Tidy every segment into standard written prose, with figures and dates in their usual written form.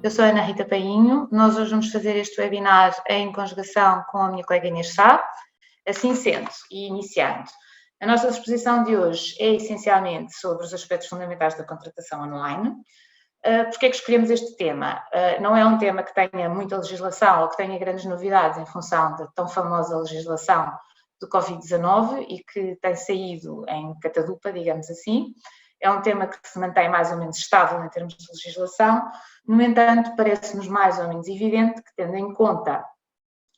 Eu sou a Ana Rita Painho. Nós hoje vamos fazer este webinar em conjugação com a minha colega Inês Sá. Assim sendo, e iniciando, a nossa exposição de hoje é essencialmente sobre os aspectos fundamentais da contratação online. Porque é que escolhemos este tema? Não é um tema que tenha muita legislação ou que tenha grandes novidades em função da tão famosa legislação do Covid-19 e que tem saído em catadupa, digamos assim. É um tema que se mantém mais ou menos estável em termos de legislação. No entanto, parece-nos mais ou menos evidente que, tendo em conta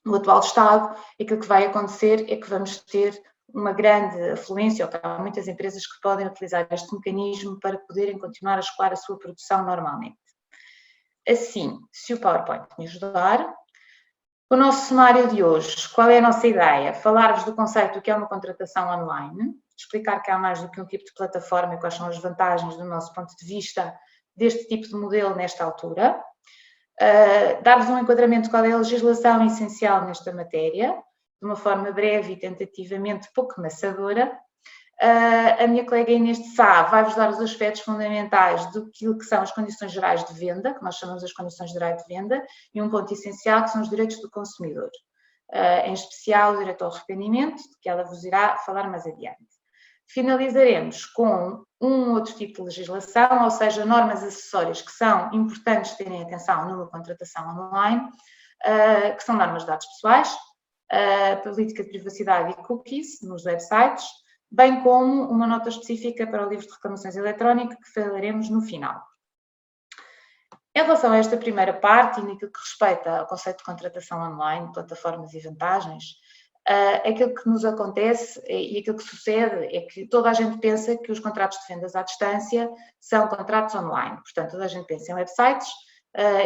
o atual estado, aquilo que vai acontecer é que vamos ter uma grande afluência, ou que há muitas empresas que podem utilizar este mecanismo para poderem continuar a escoar a sua produção normalmente. Assim, se o PowerPoint me ajudar, o nosso cenário de hoje, qual é a nossa ideia? Falar-vos do conceito do que é uma contratação online, explicar que há mais do que um tipo de plataforma e quais são as vantagens do nosso ponto de vista deste tipo de modelo nesta altura, dar-vos um enquadramento de qual é a legislação essencial nesta matéria, de uma forma breve e tentativamente pouco maçadora. A minha colega Inês de Sá vai-vos dar os aspectos fundamentais do que são as condições gerais de venda, que nós chamamos as condições gerais de venda, e um ponto essencial que são os direitos do consumidor, em especial o direito ao arrependimento, de que ela vos irá falar mais adiante. Finalizaremos com um outro tipo de legislação, ou seja, normas acessórias que são importantes terem atenção numa contratação online, que são normas de dados pessoais, política de privacidade e cookies nos websites, bem como uma nota específica para o livro de reclamações eletrónico que falaremos no final. Em relação a esta primeira parte e naquilo que respeita ao conceito de contratação online, plataformas e vantagens, aquilo que nos acontece e aquilo que sucede é que toda a gente pensa que os contratos de vendas à distância são contratos online. Portanto, toda a gente pensa em websites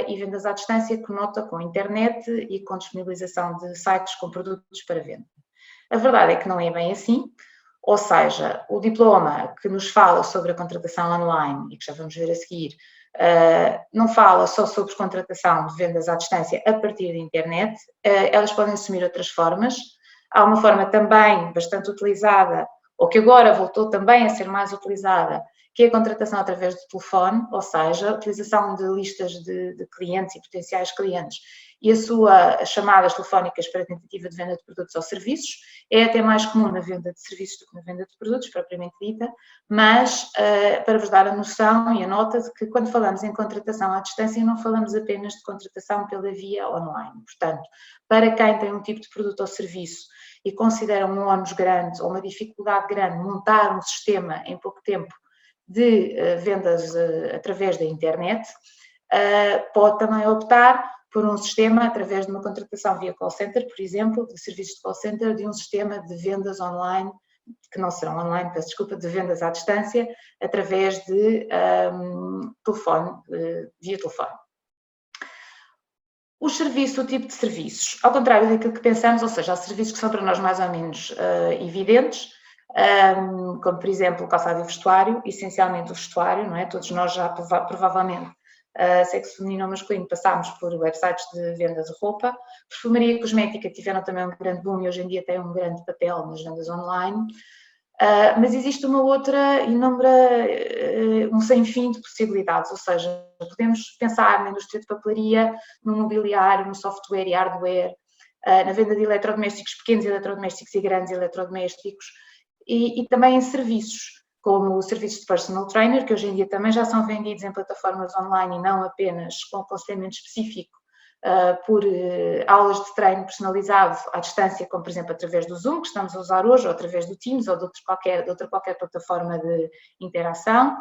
e vendas à distância conota com internet e com disponibilização de sites com produtos para venda. A verdade é que não é bem assim. Ou seja, o diploma que nos fala sobre a contratação online e que já vamos ver a seguir, não fala só sobre contratação de vendas à distância a partir da internet, elas podem assumir outras formas. Há uma forma também bastante utilizada, ou que agora voltou também a ser mais utilizada, que é a contratação através do telefone, ou seja, a utilização de listas de clientes e potenciais clientes e as chamadas telefónicas para tentativa de venda de produtos ou serviços. É até mais comum na venda de serviços do que na venda de produtos, propriamente dita, mas para vos dar a noção e a nota de que quando falamos em contratação à distância não falamos apenas de contratação pela via online. Portanto, para quem tem um tipo de produto ou serviço e considera um ónus grande ou uma dificuldade grande montar um sistema em pouco tempo de vendas através da internet, pode também optar por um sistema através de uma contratação via call center, por exemplo, de serviços de call center, de um sistema de vendas online, que não serão online, peço desculpa, de vendas à distância, através de telefone, via telefone. O serviço, o tipo de serviços, ao contrário daquilo que pensamos, ou seja, há serviços que são para nós mais ou menos evidentes, como por exemplo o calçado e o vestuário, essencialmente o vestuário, não é? Todos nós já provavelmente, sexo feminino ou masculino, passámos por websites de venda de roupa. Perfumaria e cosmética tiveram também um grande boom e hoje em dia têm um grande papel nas vendas online. Mas existe uma outra inúmera, um sem fim de possibilidades, ou seja, podemos pensar na indústria de papelaria, no mobiliário, no software e hardware, na venda de eletrodomésticos, pequenos eletrodomésticos e grandes eletrodomésticos, e também em serviços, como o serviço de personal trainer, que hoje em dia também já são vendidos em plataformas online e não apenas com aconselhamento específico por aulas de treino personalizado à distância, como por exemplo através do Zoom, que estamos a usar hoje, ou através do Teams ou de outra qualquer plataforma de interação.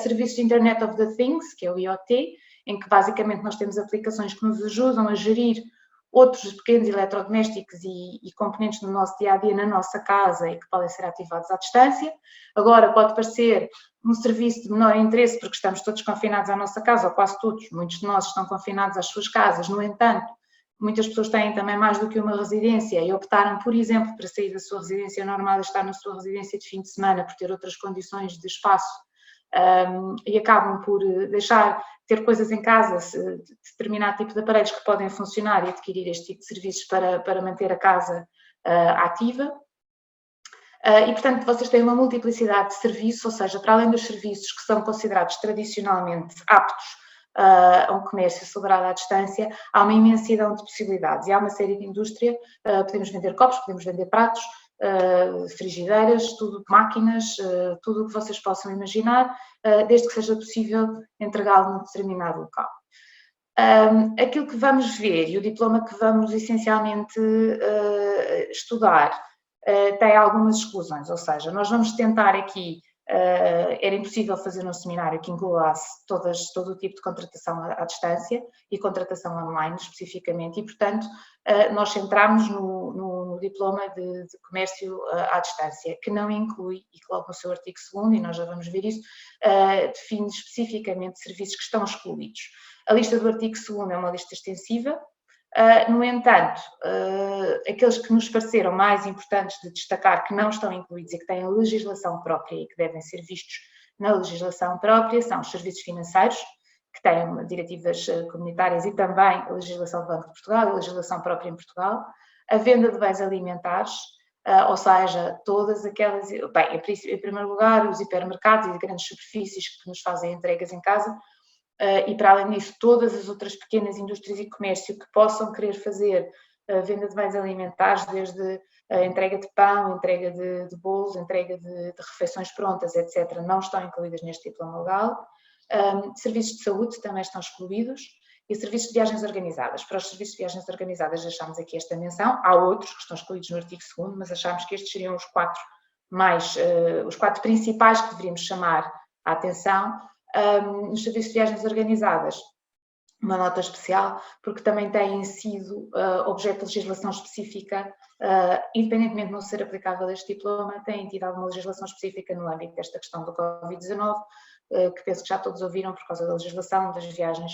Serviços de Internet of the Things, que é o IoT, em que basicamente nós temos aplicações que nos ajudam a gerir outros pequenos eletrodomésticos e componentes do nosso dia-a-dia na nossa casa e que podem ser ativados à distância. Agora pode parecer um serviço de menor interesse porque estamos todos confinados à nossa casa, ou quase todos, muitos de nós estão confinados às suas casas. No entanto, muitas pessoas têm também mais do que uma residência e optaram, por exemplo, para sair da sua residência normal e estar na sua residência de fim de semana por ter outras condições de espaço e acabam por ter coisas em casa, determinado tipo de aparelhos que podem funcionar e adquirir este tipo de serviços para manter a casa ativa. E, portanto, vocês têm uma multiplicidade de serviços, ou seja, para além dos serviços que são considerados tradicionalmente aptos a um comércio celebrado à distância, há uma imensidão de possibilidades e há uma série de indústria, podemos vender copos, podemos vender pratos, frigideiras, tudo, máquinas, tudo o que vocês possam imaginar, desde que seja possível entregá-lo num determinado local. Aquilo que vamos ver e o diploma que vamos essencialmente estudar tem algumas exclusões, ou seja, nós vamos tentar aqui, era impossível fazer um seminário que incluasse todo o tipo de contratação à distância e contratação online especificamente e, portanto, nós centramos no diploma de comércio à distância, que não inclui, e que logo no seu artigo 2º, e nós já vamos ver isso, define especificamente serviços que estão excluídos. A lista do artigo 2º é uma lista extensiva, no entanto, aqueles que nos pareceram mais importantes de destacar que não estão incluídos e que têm legislação própria e que devem ser vistos na legislação própria são os serviços financeiros, que têm diretivas comunitárias e também a legislação do Banco de Portugal, a legislação própria em Portugal, a venda de bens alimentares, ou seja, todas aquelas, bem, em primeiro lugar, os hipermercados e grandes superfícies que nos fazem entregas em casa, e para além disso, todas as outras pequenas indústrias e comércio que possam querer fazer a venda de bens alimentares, desde a entrega de pão, entrega de bolos, entrega de refeições prontas, etc., não estão incluídas neste diploma legal. Serviços de saúde também estão excluídos e serviços de viagens organizadas. Para os serviços de viagens organizadas deixámos aqui esta menção, há outros que estão excluídos no artigo 2º, mas achámos que estes seriam os quatro principais que deveríamos chamar a atenção. Nos serviços de viagens organizadas, uma nota especial, porque também têm sido objeto de legislação específica, independentemente de não ser aplicável este diploma, têm tido alguma legislação específica no âmbito desta questão do Covid-19, que penso que já todos ouviram por causa da legislação das viagens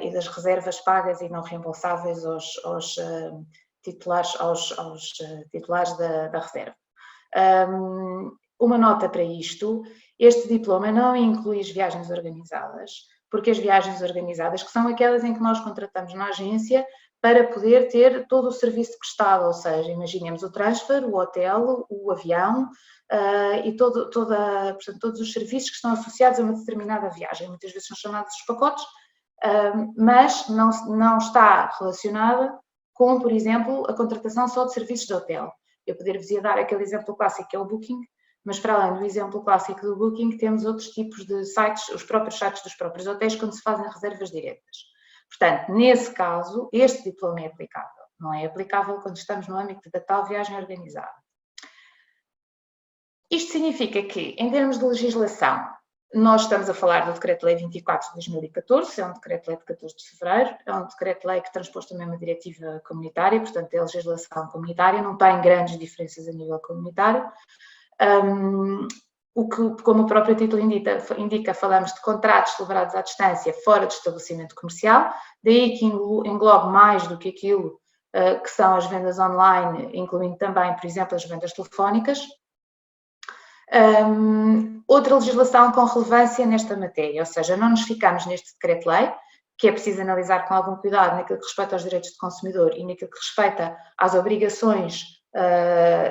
e das reservas pagas e não reembolsáveis aos titulares da reserva. Uma nota para isto, este diploma não inclui as viagens organizadas, porque as viagens organizadas, que são aquelas em que nós contratamos na agência para poder ter todo o serviço prestado, ou seja, imaginemos o transfer, o hotel, o avião e portanto, todos os serviços que estão associados a uma determinada viagem, muitas vezes são chamados os pacotes, mas não está relacionada com, por exemplo, a contratação só de serviços de hotel. Eu poder-vos dar aquele exemplo clássico que é o Booking, mas para além do exemplo clássico do Booking, temos outros tipos de sites, os próprios sites dos próprios hotéis, quando se fazem reservas diretas. Portanto, nesse caso, este diploma é aplicável. Não é aplicável quando estamos no âmbito da tal viagem organizada. Isto significa que, em termos de legislação, nós estamos a falar do Decreto-Lei 24 de 2014, é um Decreto-Lei de 14 de fevereiro, é um Decreto-Lei que transpôs também uma diretiva comunitária, portanto é legislação comunitária, não tem grandes diferenças a nível comunitário. Como o próprio título indica, falamos de contratos celebrados à distância fora do estabelecimento comercial, daí que englobe mais do que aquilo que são as vendas online, incluindo também, por exemplo, as vendas telefónicas. Outra legislação com relevância nesta matéria, ou seja, não nos ficamos neste decreto-lei, que é preciso analisar com algum cuidado naquilo que respeita aos direitos do consumidor e naquilo que respeita às obrigações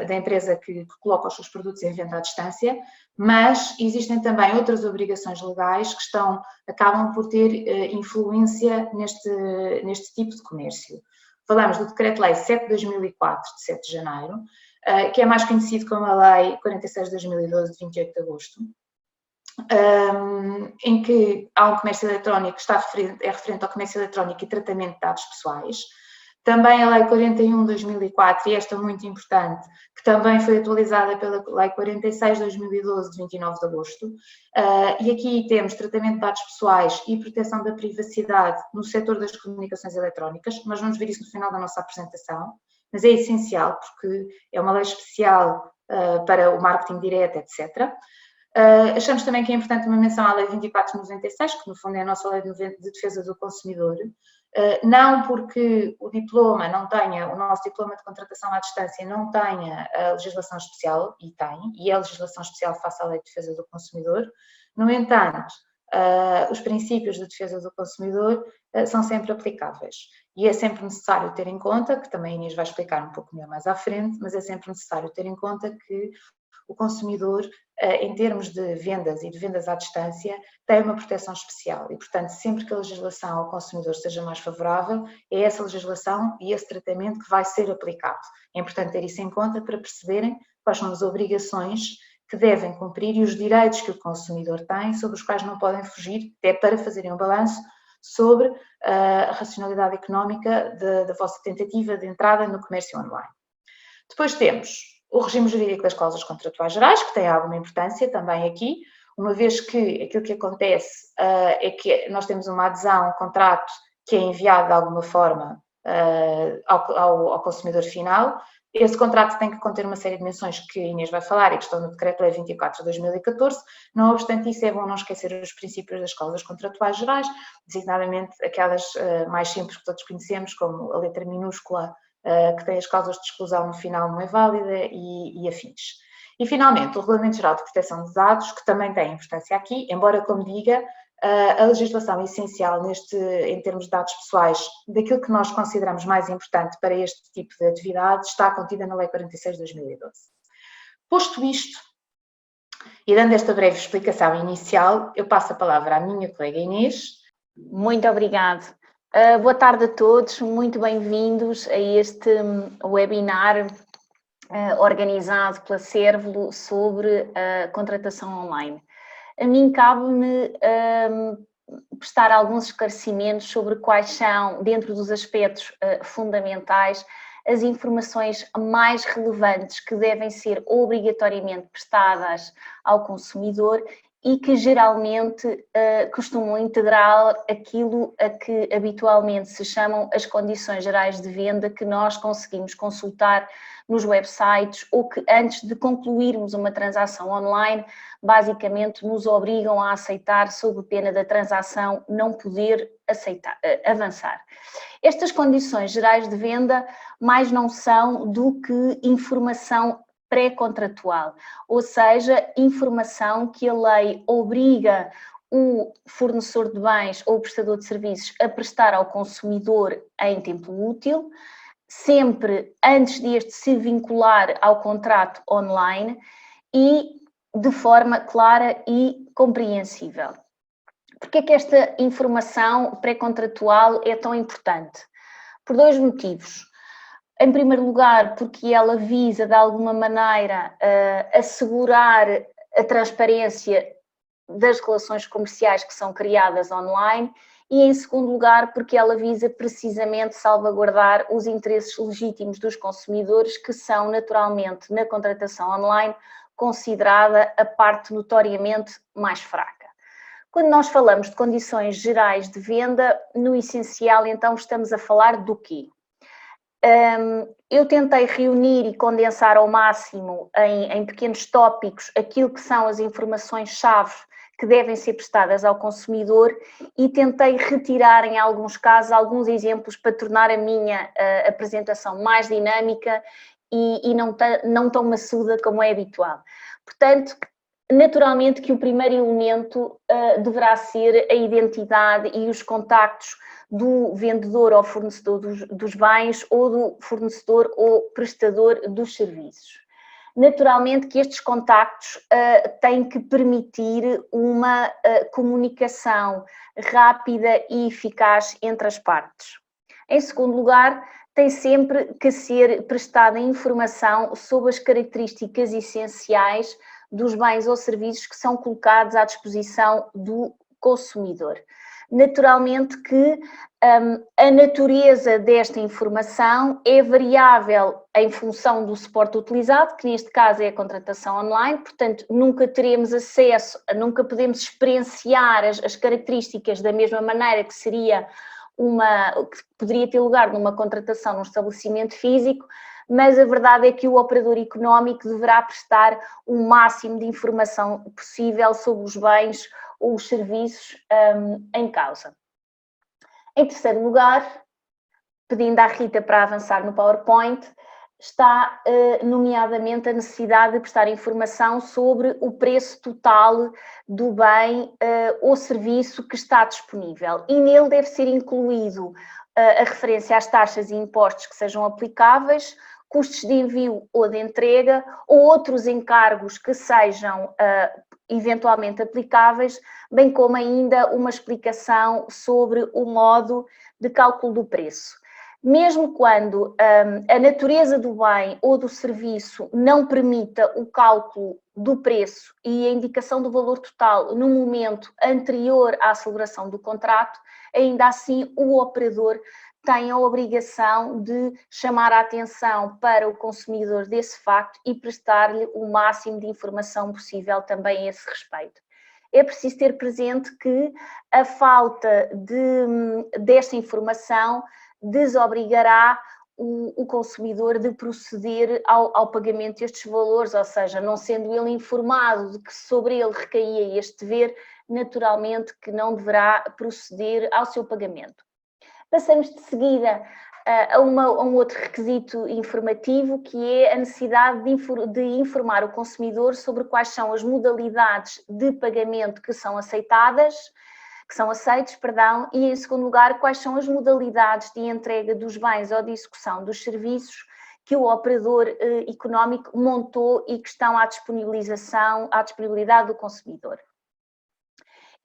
da empresa que coloca os seus produtos em venda à distância, mas existem também outras obrigações legais que acabam por ter influência neste tipo de comércio. Falamos do Decreto-Lei 7 de 2004, de 7 de janeiro, que é mais conhecido como a Lei 46 de 2012, de 28 de agosto, em que há um comércio eletrónico que é referente ao comércio eletrónico e tratamento de dados pessoais. Também a Lei 41 de 2004, e esta muito importante, que também foi atualizada pela Lei 46 de 2012, de 29 de agosto, e aqui temos tratamento de dados pessoais e proteção da privacidade no setor das comunicações eletrónicas. Nós vamos ver isso no final da nossa apresentação, mas é essencial porque é uma lei especial para o marketing direto, etc. Achamos também que é importante uma menção à Lei 2496, que no fundo é a nossa lei de defesa do consumidor, não porque o nosso diploma de contratação à distância não tenha a legislação especial, e tem, e é a legislação especial face à Lei de Defesa do Consumidor. No entanto, os princípios de defesa do consumidor são sempre aplicáveis e é sempre necessário ter em conta, que também a Inês vai explicar um pouco melhor mais à frente, mas é sempre necessário ter em conta que o consumidor, em termos de vendas e de vendas à distância, tem uma proteção especial e, portanto, sempre que a legislação ao consumidor seja mais favorável, é essa legislação e esse tratamento que vai ser aplicado. É importante ter isso em conta para perceberem quais são as obrigações que devem cumprir e os direitos que o consumidor tem, sobre os quais não podem fugir, até para fazerem um balanço sobre a racionalidade económica da vossa tentativa de entrada no comércio online. Depois temos o regime jurídico das cláusulas contratuais gerais, que tem alguma importância também aqui, uma vez que aquilo que acontece é que nós temos uma adesão a um contrato que é enviado de alguma forma ao consumidor final. Esse contrato tem que conter uma série de menções que a Inês vai falar e que estão no Decreto-Lei 24 de 2014, não obstante isso é bom não esquecer os princípios das cláusulas contratuais gerais, designadamente aquelas mais simples que todos conhecemos, como a letra minúscula que tem as cláusulas de exclusão no final não é válida e afins. E finalmente o Regulamento Geral de Proteção de Dados, que também tem importância aqui, embora, como diga, a legislação essencial em termos de dados pessoais, daquilo que nós consideramos mais importante para este tipo de atividade, está contida na Lei 46 de 2012. Posto isto, e dando esta breve explicação inicial, eu passo a palavra à minha colega Inês. Muito obrigada. Boa tarde a todos, muito bem-vindos a este webinar organizado pela Cervelo sobre a contratação online. A mim cabe-me prestar alguns esclarecimentos sobre quais são, dentro dos aspectos fundamentais, as informações mais relevantes que devem ser obrigatoriamente prestadas ao consumidor e que geralmente costumam integrar aquilo a que habitualmente se chamam as condições gerais de venda que nós conseguimos consultar nos websites ou que antes de concluirmos uma transação online, basicamente nos obrigam a aceitar sob pena da transação não poder avançar. Estas condições gerais de venda mais não são do que informação pré-contratual, ou seja, informação que a lei obriga o fornecedor de bens ou o prestador de serviços a prestar ao consumidor em tempo útil, sempre antes deste se vincular ao contrato online e de forma clara e compreensível. Porque é que esta informação pré-contratual é tão importante? Por dois motivos. Em primeiro lugar, porque ela visa, de alguma maneira, assegurar a transparência das relações comerciais que são criadas online e, em segundo lugar, porque ela visa precisamente salvaguardar os interesses legítimos dos consumidores, que são, naturalmente, na contratação online, considerada a parte notoriamente mais fraca. Quando nós falamos de condições gerais de venda, no essencial, então, estamos a falar do quê? Eu tentei reunir e condensar ao máximo em pequenos tópicos aquilo que são as informações-chave que devem ser prestadas ao consumidor e tentei retirar em alguns casos alguns exemplos para tornar a minha apresentação mais dinâmica e não tão maçuda como é habitual. Portanto, naturalmente que o primeiro elemento deverá ser a identidade e os contactos do vendedor ou fornecedor dos bens ou do fornecedor ou prestador dos serviços. Naturalmente que estes contactos têm que permitir uma comunicação rápida e eficaz entre as partes. Em segundo lugar, tem sempre que ser prestada informação sobre as características essenciais dos bens ou serviços que são colocados à disposição do consumidor. Naturalmente que a natureza desta informação é variável em função do suporte utilizado, que neste caso é a contratação online, portanto nunca teremos acesso, nunca podemos experienciar as características da mesma maneira que seria que poderia ter lugar numa contratação num estabelecimento físico, mas a verdade é que o operador económico deverá prestar o máximo de informação possível sobre os bens ou os serviços em causa. Em terceiro lugar, pedindo à Rita para avançar no PowerPoint, está nomeadamente a necessidade de prestar informação sobre o preço total do bem ou serviço que está disponível e nele deve ser incluído a referência às taxas e impostos que sejam aplicáveis, custos de envio ou de entrega, ou outros encargos que sejam eventualmente aplicáveis, bem como ainda uma explicação sobre o modo de cálculo do preço. Mesmo quando a natureza do bem ou do serviço não permita o cálculo do preço e a indicação do valor total no momento anterior à celebração do contrato, ainda assim o operador tem a obrigação de chamar a atenção para o consumidor desse facto e prestar-lhe o máximo de informação possível também a esse respeito. É preciso ter presente que a falta desta informação desobrigará o consumidor de proceder ao pagamento destes valores, ou seja, não sendo ele informado de que sobre ele recaía este dever, naturalmente que não deverá proceder ao seu pagamento. Passamos de seguida a um outro requisito informativo, que é a necessidade de informar o consumidor sobre quais são as modalidades de pagamento que são aceitas, e em segundo lugar, quais são as modalidades de entrega dos bens ou de execução dos serviços que o operador económico montou e que estão à disponibilidade do consumidor.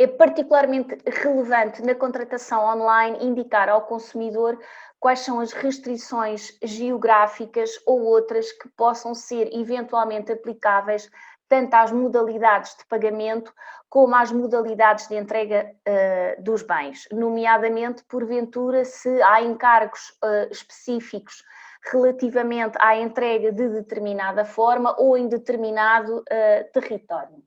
É particularmente relevante na contratação online indicar ao consumidor quais são as restrições geográficas ou outras que possam ser eventualmente aplicáveis tanto às modalidades de pagamento como às modalidades de entrega dos bens, nomeadamente, porventura, se há encargos específicos relativamente à entrega de determinada forma ou em determinado território.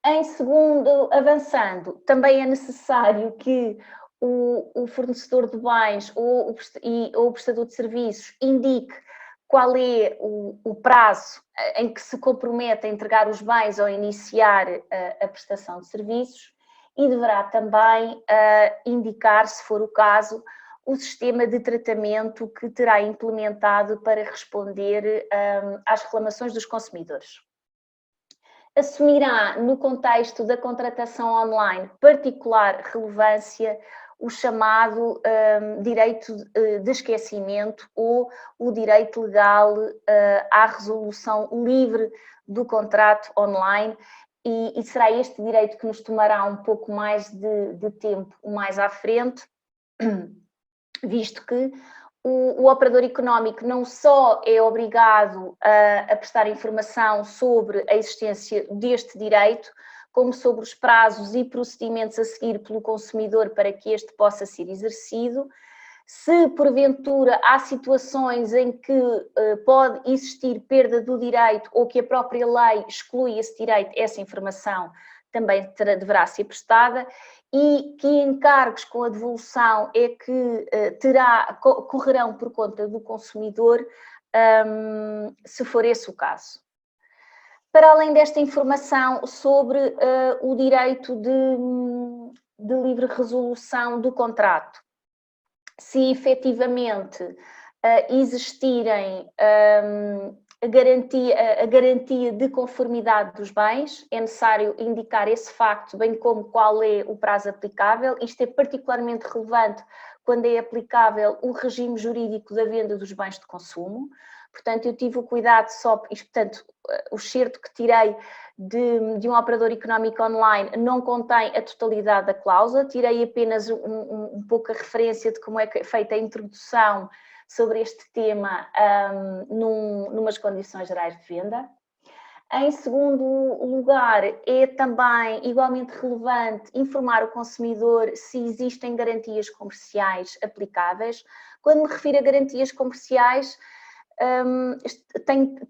Em segundo, avançando, também é necessário que o fornecedor de bens ou o prestador de serviços indique qual é o prazo em que se compromete a entregar os bens ou iniciar a prestação de serviços, e deverá também indicar, se for o caso, o sistema de tratamento que terá implementado para responder às reclamações dos consumidores. Assumirá, no contexto da contratação online, particular relevância o chamado direito de esquecimento ou o direito legal à resolução livre do contrato online, e será este direito que nos tomará um pouco mais de tempo mais à frente, visto que o operador económico não só é obrigado a prestar informação sobre a existência deste direito, como sobre os prazos e procedimentos a seguir pelo consumidor para que este possa ser exercido. Se porventura há situações em que pode existir perda do direito ou que a própria lei exclui esse direito, essa informação também deverá ser prestada, e que encargos com a devolução é que correrão por conta do consumidor, se for esse o caso. Para além desta informação sobre o direito de livre resolução do contrato, se efetivamente existirem a garantia de conformidade dos bens, é necessário indicar esse facto, bem como qual é o prazo aplicável. Isto é particularmente relevante quando é aplicável o regime jurídico da venda dos bens de consumo. Portanto, eu tive o cuidado o excerto que tirei de um operador económico online não contém a totalidade da cláusula, tirei apenas um pouco a referência de como é feita a introdução sobre este tema numas condições gerais de venda. Em segundo lugar, é também igualmente relevante informar o consumidor se existem garantias comerciais aplicáveis. Quando me refiro a garantias comerciais,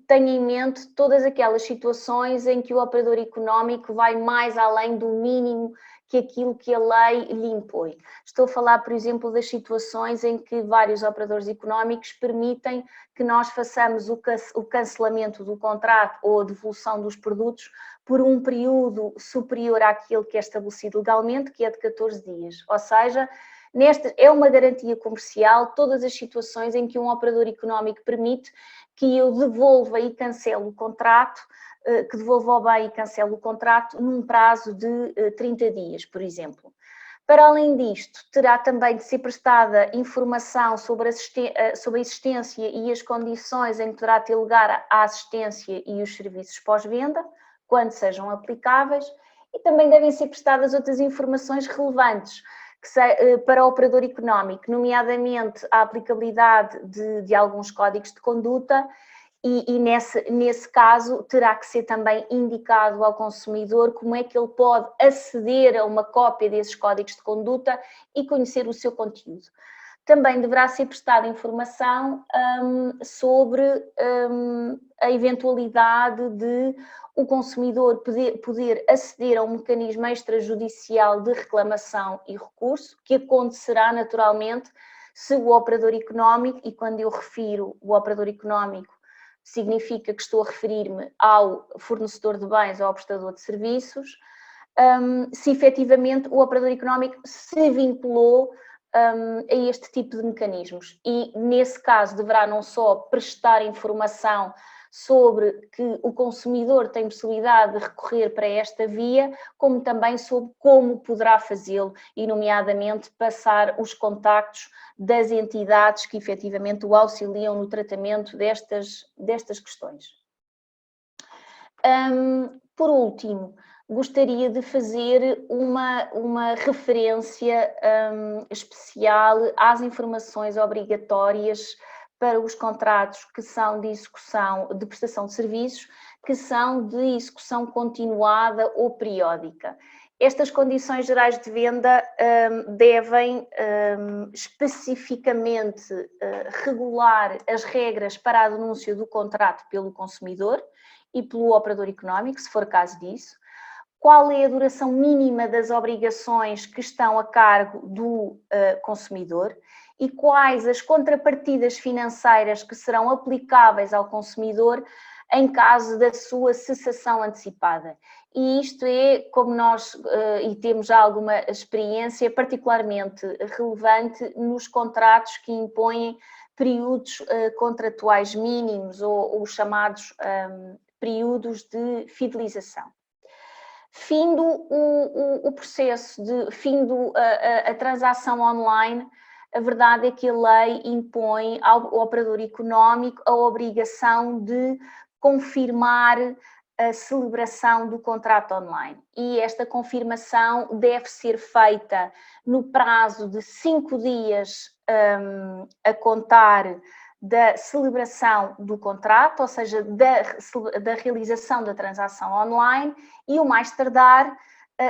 tenho em mente todas aquelas situações em que o operador económico vai mais além do mínimo que aquilo que a lei lhe impõe. Estou a falar, por exemplo, das situações em que vários operadores económicos permitem que nós façamos o cancelamento do contrato ou a devolução dos produtos por um período superior àquele que é estabelecido legalmente, que é de 14 dias. Ou seja, é uma garantia comercial todas as situações em que um operador económico permite que eu devolva e cancele o contrato, que devolva o bem e cancele o contrato num prazo de 30 dias, por exemplo. Para além disto, terá também de ser prestada informação sobre a existência e as condições em que poderá ter lugar a assistência e os serviços pós-venda, quando sejam aplicáveis, e também devem ser prestadas outras informações relevantes para o operador económico, nomeadamente a aplicabilidade de alguns códigos de conduta, e nesse caso terá que ser também indicado ao consumidor como é que ele pode aceder a uma cópia desses códigos de conduta e conhecer o seu conteúdo. Também deverá ser prestada informação sobre a eventualidade de o consumidor poder aceder a um mecanismo extrajudicial de reclamação e recurso, que acontecerá naturalmente se o operador económico, e quando eu refiro o operador económico, significa que estou a referir-me ao fornecedor de bens ou ao prestador de serviços, se efetivamente o operador económico se vinculou a este tipo de mecanismos. E, nesse caso, deverá não só prestar informação sobre que o consumidor tem possibilidade de recorrer para esta via, como também sobre como poderá fazê-lo, e nomeadamente passar os contactos das entidades que efetivamente o auxiliam no tratamento destas questões. Por último, gostaria de fazer uma referência especial às informações obrigatórias para os contratos que são de execução de prestação de serviços, que são de execução continuada ou periódica. Estas condições gerais de venda devem especificamente regular as regras para a denúncia do contrato pelo consumidor e pelo operador económico, se for caso disso. Qual é a duração mínima das obrigações que estão a cargo do consumidor e quais as contrapartidas financeiras que serão aplicáveis ao consumidor em caso da sua cessação antecipada. E isto é, como nós e temos já alguma experiência, particularmente relevante nos contratos que impõem períodos contratuais mínimos ou os chamados períodos de fidelização. Findo o processo a transação online, a verdade é que a lei impõe ao operador económico a obrigação de confirmar a celebração do contrato online. E esta confirmação deve ser feita no prazo de 5 dias a contar da celebração do contrato, ou seja, da realização da transação online, e o mais tardar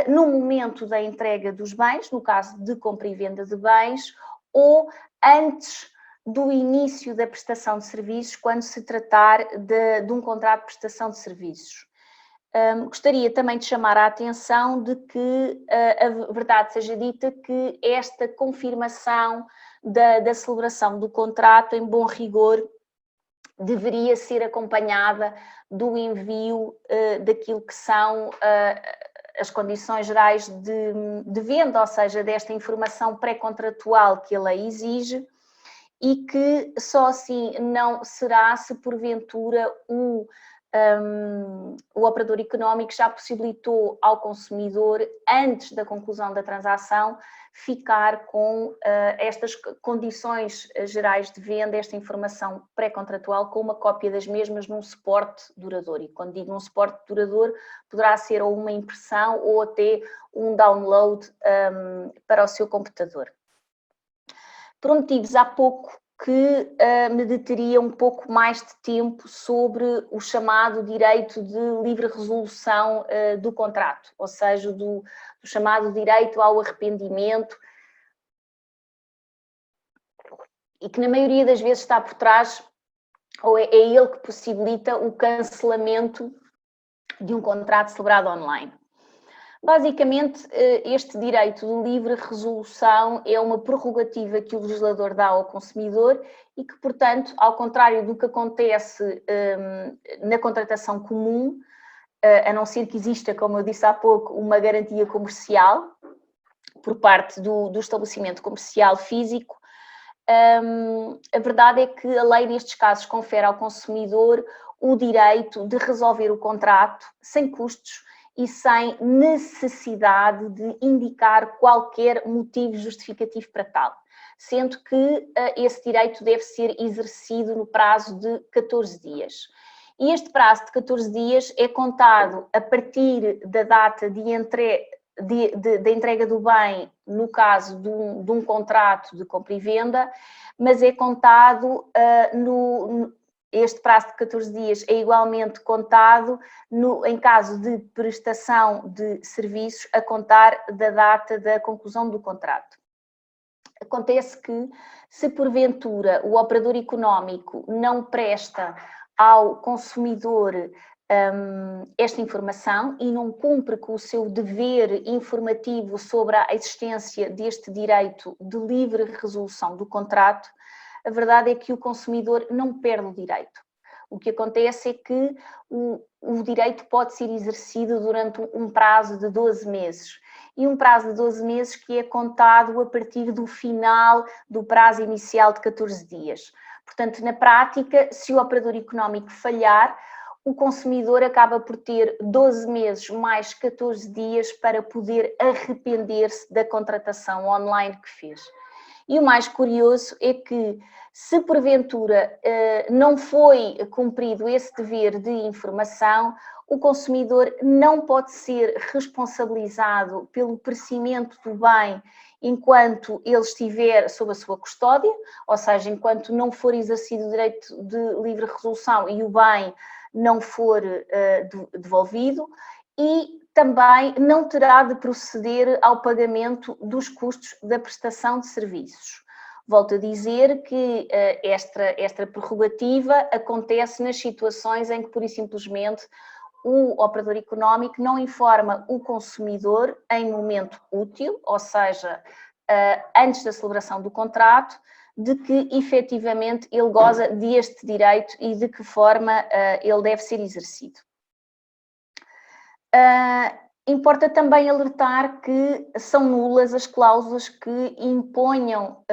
no momento da entrega dos bens, no caso de compra e venda de bens, ou antes do início da prestação de serviços, quando se tratar de um contrato de prestação de serviços. Gostaria também de chamar a atenção de que a verdade seja dita, que esta confirmação da celebração do contrato, em bom rigor, deveria ser acompanhada do envio daquilo que são as condições gerais de venda, ou seja, desta informação pré-contratual que a lei exige, e que só assim não será se porventura o operador económico já possibilitou ao consumidor, antes da conclusão da transação, ficar com estas condições gerais de venda, esta informação pré-contratual, com uma cópia das mesmas num suporte duradouro. E quando digo um suporte duradouro, poderá ser ou uma impressão ou até um download para o seu computador. Prometi-vos há pouco que me deteria um pouco mais de tempo sobre o chamado direito de livre resolução do contrato, ou seja, do chamado direito ao arrependimento, e que na maioria das vezes está por trás, ou é ele que possibilita o cancelamento de um contrato celebrado online. Basicamente, este direito de livre resolução é uma prerrogativa que o legislador dá ao consumidor e que, portanto, ao contrário do que acontece na contratação comum, a não ser que exista, como eu disse há pouco, uma garantia comercial por parte do estabelecimento comercial físico, a verdade é que a lei, nestes casos, confere ao consumidor o direito de resolver o contrato sem custos e sem necessidade de indicar qualquer motivo justificativo para tal, sendo que esse direito deve ser exercido no prazo de 14 dias. E este prazo de 14 dias é contado a partir da data de entrega do bem, no caso de um contrato de compra e venda, mas é contado este prazo de 14 dias é igualmente contado em caso de prestação de serviços a contar da data da conclusão do contrato. Acontece que, se porventura o operador económico não presta ao consumidor esta informação e não cumpre com o seu dever informativo sobre a existência deste direito de livre resolução do contrato, a verdade é que o consumidor não perde o direito. O que acontece é que o direito pode ser exercido durante um prazo de 12 meses. E um prazo de 12 meses que é contado a partir do final do prazo inicial de 14 dias. Portanto, na prática, se o operador económico falhar, o consumidor acaba por ter 12 meses mais 14 dias para poder arrepender-se da contratação online que fez. E o mais curioso é que, se porventura não foi cumprido esse dever de informação, o consumidor não pode ser responsabilizado pelo perecimento do bem enquanto ele estiver sob a sua custódia, ou seja, enquanto não for exercido o direito de livre resolução e o bem não for devolvido, e também não terá de proceder ao pagamento dos custos da prestação de serviços. Volto a dizer que esta prerrogativa acontece nas situações em que, pura e simplesmente, o operador económico não informa o consumidor em momento útil, ou seja, antes da celebração do contrato, de que efetivamente ele goza deste direito e de que forma ele deve ser exercido. Importa também alertar que são nulas as cláusulas que imponham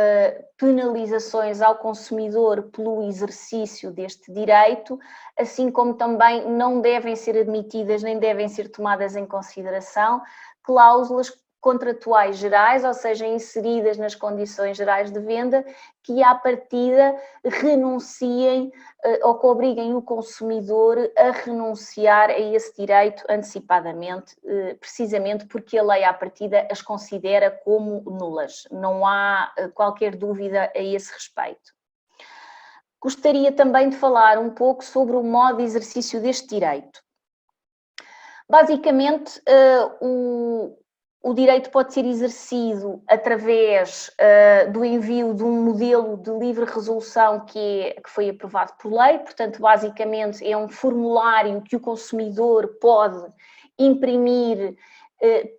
penalizações ao consumidor pelo exercício deste direito, assim como também não devem ser admitidas nem devem ser tomadas em consideração cláusulas contratuais gerais, ou seja, inseridas nas condições gerais de venda, que à partida renunciem ou que obriguem o consumidor a renunciar a esse direito antecipadamente, precisamente porque a lei à partida as considera como nulas. Não há qualquer dúvida a esse respeito. Gostaria também de falar um pouco sobre o modo de exercício deste direito. Basicamente, o direito pode ser exercido através do envio de um modelo de livre resolução que foi aprovado por lei, portanto, basicamente é um formulário que o consumidor pode imprimir,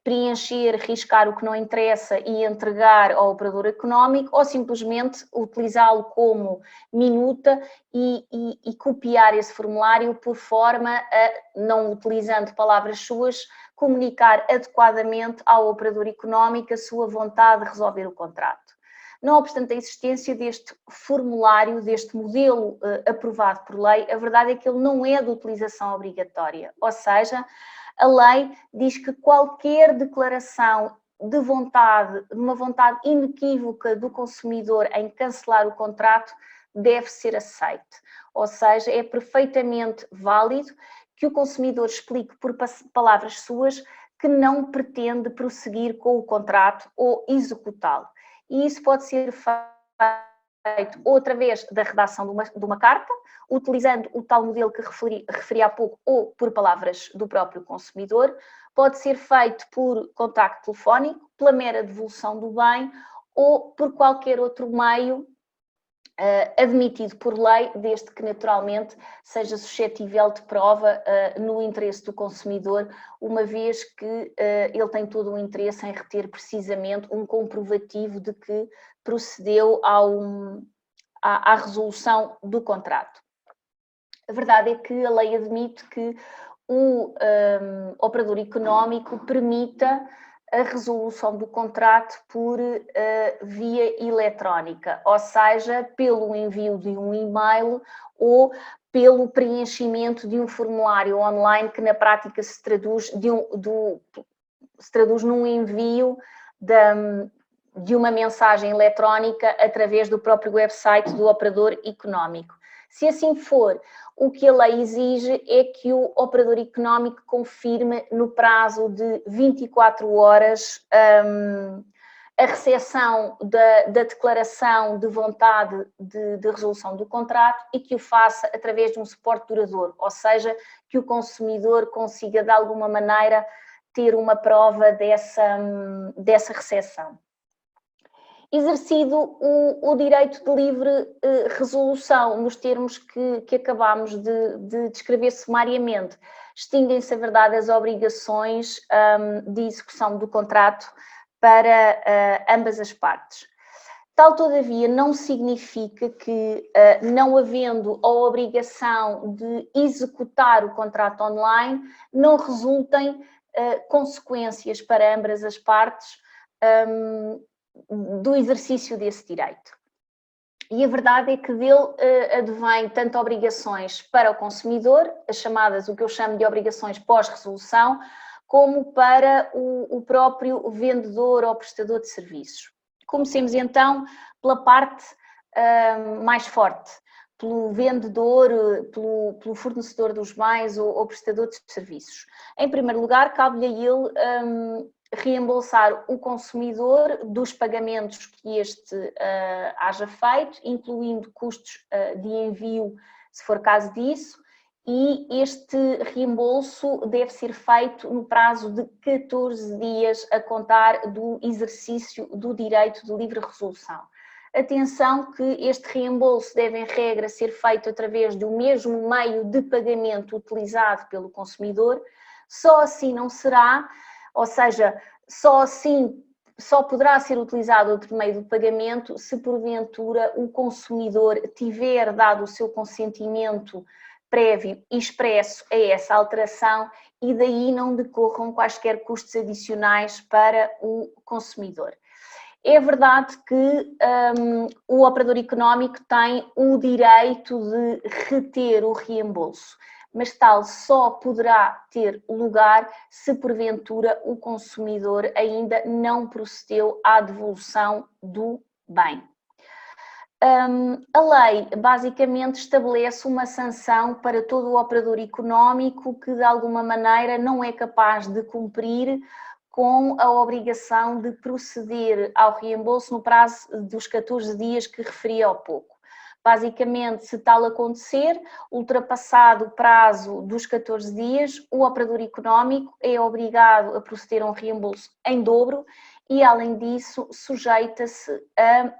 preencher, riscar o que não interessa e entregar ao operador económico, ou simplesmente utilizá-lo como minuta e copiar esse formulário por forma a, não utilizando palavras suas, comunicar adequadamente ao operador económico a sua vontade de resolver o contrato. Não obstante a existência deste formulário, deste modelo aprovado por lei, a verdade é que ele não é de utilização obrigatória, ou seja, a lei diz que qualquer declaração de vontade, de uma vontade inequívoca do consumidor em cancelar o contrato, deve ser aceite. Ou seja, é perfeitamente válido que o consumidor explique por palavras suas que não pretende prosseguir com o contrato ou executá-lo. E isso pode ser feito ou através da redação de uma carta, utilizando o tal modelo que referi há pouco, ou por palavras do próprio consumidor. Pode ser feito por contacto telefónico, pela mera devolução do bem ou por qualquer outro meio admitido por lei, desde que naturalmente seja suscetível de prova no interesse do consumidor, uma vez que ele tem todo o interesse em reter precisamente um comprovativo de que procedeu à resolução do contrato. A verdade é que a lei admite que o operador económico permita a resolução do contrato por via eletrónica, ou seja, pelo envio de um e-mail ou pelo preenchimento de um formulário online que na prática se traduz, se traduz num envio de uma mensagem eletrónica através do próprio website do operador económico. Se assim for, o que a lei exige é que o operador económico confirme no prazo de 24 horas a recepção da declaração de vontade de resolução do contrato e que o faça através de um suporte duradouro, ou seja, que o consumidor consiga de alguma maneira ter uma prova dessa recepção. Exercido o direito de livre resolução, nos termos que acabámos de descrever sumariamente, extinguem-se a verdade as obrigações de execução do contrato para ambas as partes. Tal, todavia, não significa que, não havendo a obrigação de executar o contrato online, não resultem consequências para ambas as partes do exercício desse direito. E a verdade é que dele advém tanto obrigações para o consumidor, as chamadas, o que eu chamo de obrigações pós-resolução, como para o próprio vendedor ou prestador de serviços. Comecemos então pela parte mais forte, pelo vendedor, pelo fornecedor dos bens ou prestador de serviços. Em primeiro lugar, cabe-lhe a ele reembolsar o consumidor dos pagamentos que este haja feito, incluindo custos de envio, se for caso disso, e este reembolso deve ser feito no prazo de 14 dias a contar do exercício do direito de livre resolução. Atenção que este reembolso deve, em regra, ser feito através do mesmo meio de pagamento utilizado pelo consumidor, só assim não será, ou seja, só poderá ser utilizado outro meio de pagamento se porventura o consumidor tiver dado o seu consentimento prévio e expresso a essa alteração e daí não decorram quaisquer custos adicionais para o consumidor. É verdade que o operador económico tem o direito de reter o reembolso, mas tal só poderá ter lugar se porventura o consumidor ainda não procedeu à devolução do bem. A lei basicamente estabelece uma sanção para todo o operador económico que de alguma maneira não é capaz de cumprir com a obrigação de proceder ao reembolso no prazo dos 14 dias que referi há pouco. Basicamente, se tal acontecer, ultrapassado o prazo dos 14 dias, o operador económico é obrigado a proceder a um reembolso em dobro e, além disso, sujeita-se a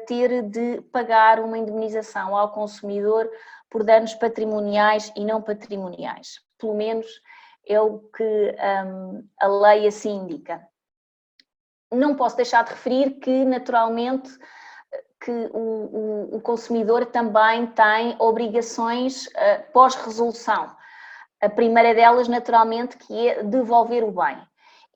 ter de pagar uma indemnização ao consumidor por danos patrimoniais e não patrimoniais. Pelo menos é o que a lei assim indica. Não posso deixar de referir que, naturalmente, que o consumidor também tem obrigações pós-resolução. A primeira delas, naturalmente, que é devolver o bem.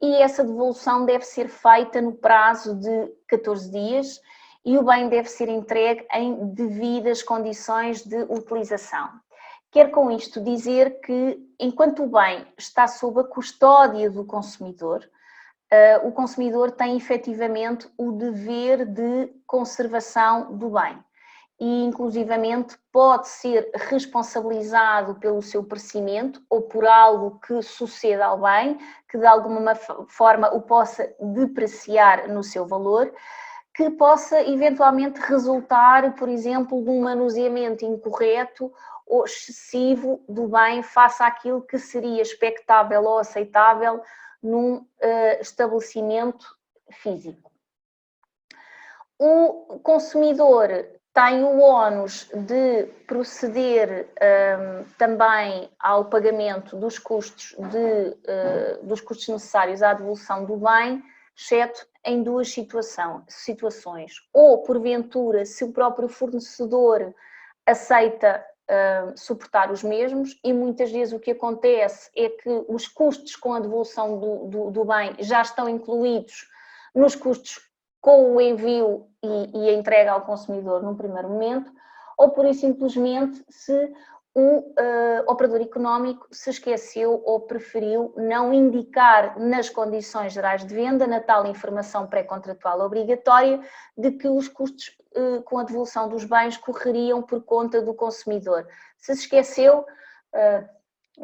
E essa devolução deve ser feita no prazo de 14 dias e o bem deve ser entregue em devidas condições de utilização. Quero com isto dizer que, enquanto o bem está sob a custódia do consumidor, o consumidor tem efetivamente o dever de conservação do bem e, inclusivamente, pode ser responsabilizado pelo seu perecimento ou por algo que suceda ao bem, que de alguma forma o possa depreciar no seu valor, que possa eventualmente resultar, por exemplo, de um manuseamento incorreto ou excessivo do bem face àquilo que seria expectável ou aceitável num estabelecimento físico. O consumidor tem o ónus de proceder também ao pagamento dos custos necessários à devolução do bem, exceto em duas situações. Ou, porventura, se o próprio fornecedor aceita suportar os mesmos, e muitas vezes o que acontece é que os custos com a devolução do bem já estão incluídos nos custos com o envio e a entrega ao consumidor num primeiro momento, ou por isso simplesmente se o operador económico se esqueceu ou preferiu não indicar nas condições gerais de venda, na tal informação pré-contratual obrigatória, de que os custos com a devolução dos bens correriam por conta do consumidor. Se esqueceu,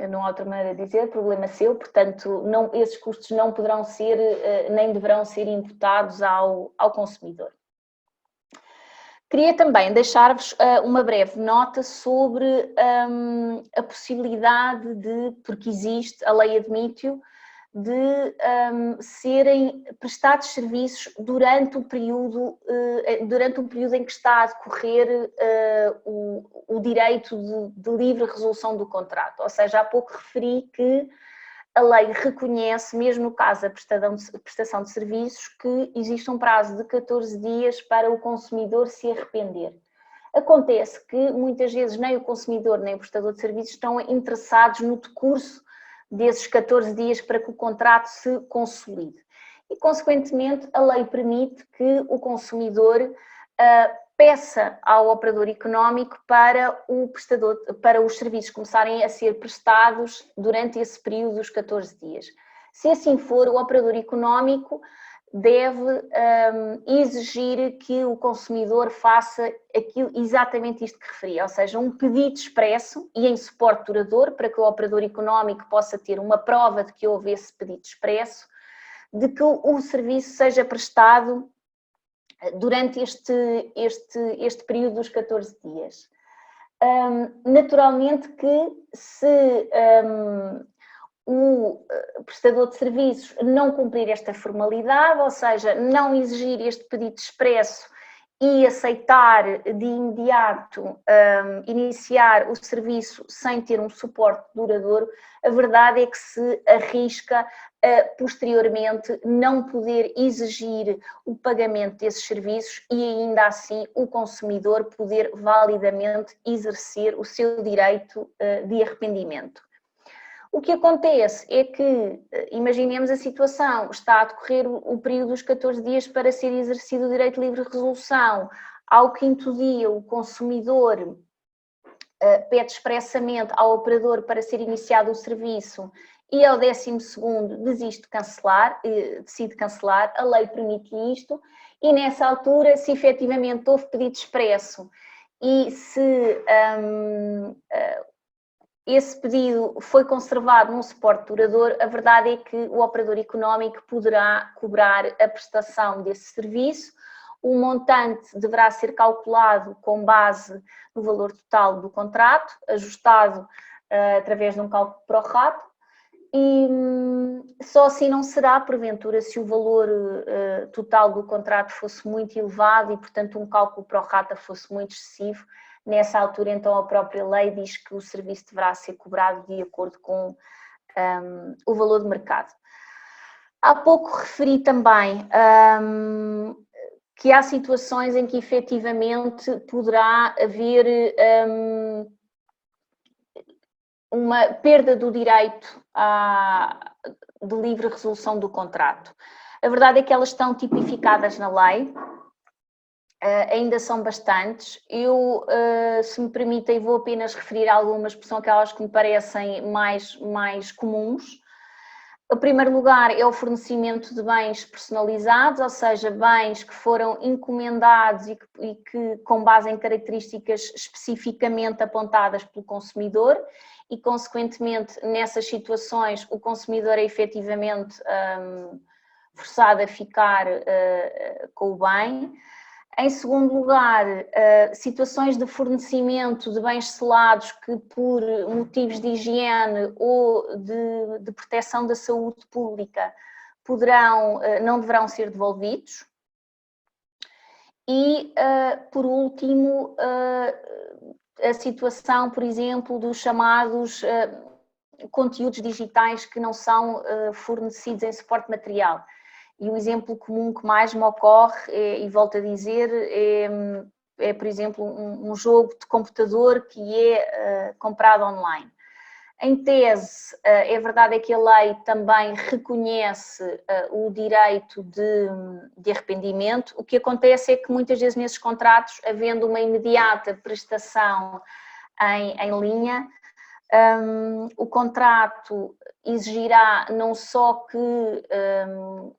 não há outra maneira de dizer, problema seu, portanto, esses custos não poderão ser, nem deverão ser imputados ao consumidor. Queria também deixar-vos uma breve nota sobre a possibilidade de, porque existe, a lei admite-o, de serem prestados serviços durante um período em que está a decorrer o direito de livre resolução do contrato. Ou seja, há pouco referi que a lei reconhece, mesmo no caso da prestação de serviços, que existe um prazo de 14 dias para o consumidor se arrepender. Acontece que muitas vezes nem o consumidor nem o prestador de serviços estão interessados no decurso desses 14 dias para que o contrato se consolide. E, consequentemente, a lei permite que o consumidor peça ao operador económico para os serviços começarem a ser prestados durante esse período dos 14 dias. Se assim for, o operador económico deve exigir que o consumidor faça exatamente isto que referi, ou seja, um pedido expresso e em suporte duradouro, para que o operador económico possa ter uma prova de que houve esse pedido expresso, de que o serviço seja prestado durante este período dos 14 dias. Naturalmente que se o prestador de serviços não cumprir esta formalidade, ou seja, não exigir este pedido expresso e aceitar de imediato iniciar o serviço sem ter um suporte duradouro, a verdade é que se arrisca posteriormente não poder exigir o pagamento desses serviços e ainda assim o consumidor poder validamente exercer o seu direito de arrependimento. O que acontece é que, imaginemos a situação, está a decorrer o período dos 14 dias para ser exercido o direito de livre resolução. Ao 5º dia, o consumidor pede expressamente ao operador para ser iniciado o serviço e ao 12º decide cancelar, a lei permite isto e nessa altura, se efetivamente houve pedido expresso e se esse pedido foi conservado num suporte duradouro, a verdade é que o operador económico poderá cobrar a prestação desse serviço. O montante deverá ser calculado com base no valor total do contrato, ajustado através de um cálculo pro rata, e só assim não será, porventura, se o valor total do contrato fosse muito elevado e, portanto, um cálculo pro rata fosse muito excessivo. Nessa altura, então, a própria lei diz que o serviço deverá ser cobrado de acordo com o valor de mercado. Há pouco referi também que há situações em que efetivamente poderá haver uma perda do direito de livre resolução do contrato. A verdade é que elas estão tipificadas na lei, ainda são bastantes. Eu, se me permitem, vou apenas referir algumas, porque são aquelas que me parecem mais comuns. Em primeiro lugar, é o fornecimento de bens personalizados, ou seja, bens que foram encomendados e que com base em características especificamente apontadas pelo consumidor e, consequentemente, nessas situações, o consumidor é efetivamente forçado a ficar com o bem. Em segundo lugar, situações de fornecimento de bens selados que por motivos de higiene ou de proteção da saúde pública não deverão ser devolvidos. E, por último, a situação, por exemplo, dos chamados conteúdos digitais que não são fornecidos em suporte material. E o exemplo comum que mais me ocorre, e volto a dizer, é por exemplo, um jogo de computador que é comprado online. Em tese, é verdade que a lei também reconhece o direito de arrependimento. O que acontece é que muitas vezes nesses contratos, havendo uma imediata prestação em linha. O contrato exigirá não só que